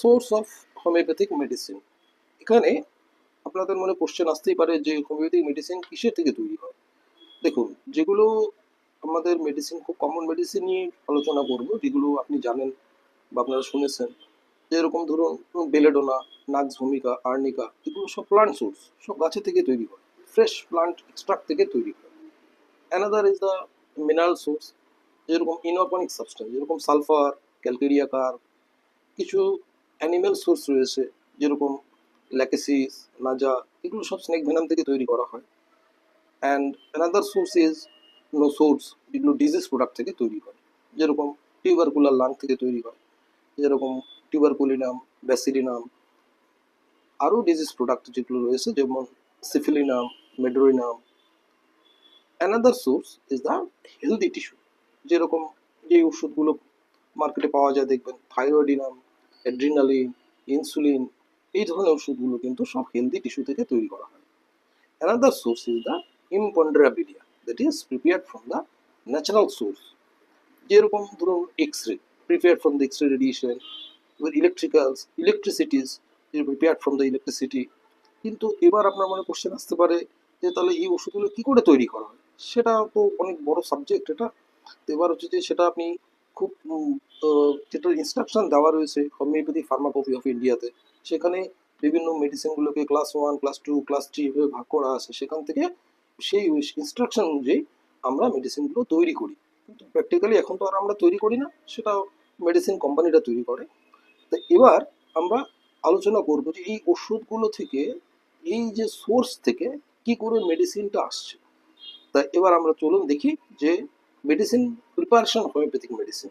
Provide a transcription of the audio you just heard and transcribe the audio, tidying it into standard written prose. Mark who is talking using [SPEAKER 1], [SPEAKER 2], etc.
[SPEAKER 1] Source of homeopathic medicine. এখানে আপনাদের মনে কোশ্চেন আসতেই পারে যে হোমিওপ্যাথিক মেডিসিন কিসের থেকে তৈরি হয়। দেখুন, যেগুলো আমাদের মেডিসিন, খুব কমন মেডিসিন নিয়ে আলোচনা করব, যেগুলো আপনি জানেন বা আপনারা শুনেছেন, যেরকম ধরুন বেলেডোনা, নাক্স ভূমিকা, আর্নিকা, এগুলো সব প্লান্ট সোর্স, সব গাছে থেকে তৈরি হয়, ফ্রেশ প্লান্ট এক্সট্রাক্ট থেকে তৈরি হয়। Another is the mineral source, যেরকম ইনঅর্গানিক সাবস্টেন্স, যেরকম সালফার, ক্যালকেরিয়া কার, কিছু অ্যানিমেল সোর্স রয়েছে, যেরকম ল্যাকেসিস, নাজা, এগুলো সব স্নেক ভেনাম থেকে তৈরি করা হয়। And another source is no source, যেগুলো ডিজিজ প্রোডাক্ট থেকে তৈরি হয়, যেরকম টিউবারকুলার লাং থেকে তৈরি হয়, যেরকম টিউবারকুলিনাম, ব্যাসিলিনাম, আরও ডিজিজ প্রোডাক্ট যেগুলো রয়েছে যেমন syphilinum, medorrhinum. Another source is the healthy tissue, যেরকম যে ওষুধগুলো মার্কেটে পাওয়া যায় দেখবেন, থাইরয়েডিনাম, অ্যাড্রিনালিন, ইনসুলিন, এই ধরনের ওষুধগুলো কিন্তু সব হেলদি টিস্যু থেকে তৈরি করা হয়। Another source is the imponderabilia, that is prepared from the natural source, যেরকম ধরুন X ray, prepared from the X ray radiation, electricals, electricities, prepared from the electricity. কিন্তু এবার আপনার মনে কোশ্চেন আসতে পারে যে তাহলে এই ওষুধগুলো কি করে তৈরি করা হয়, সেটা তো অনেক বড় সাবজেক্ট এটা। তো এবার হচ্ছে যে সেটা আপনি খুব যেটা ইনস্ট্রাকশন দেওয়া রয়েছে হোমিওপ্যাথি ফার্মাকপি অফ ইন্ডিয়াতে, সেখানে বিভিন্ন মেডিসিনগুলোকে ক্লাস 1, ক্লাস 2, ক্লাস 3 এভাবে ভাগ করা আছে, সেখান থেকে সেই ইনস্ট্রাকশন অনুযায়ী আমরা মেডিসিনগুলো তৈরি করি। কিন্তু প্র্যাকটিক্যালি এখন তো আর আমরা তৈরি করি না, সেটা মেডিসিন কোম্পানিটা তৈরি করে। তো এবার আমরা আলোচনা করব যে এই ওষুধগুলো থেকে, এই যে সোর্স থেকে কি করে মেডিসিনটা আসছে। তা এবার আমরা চলুন দেখি যে মেডিসিন প্রিপারেশন, হোমিওপ্যাথিক মেডিসিন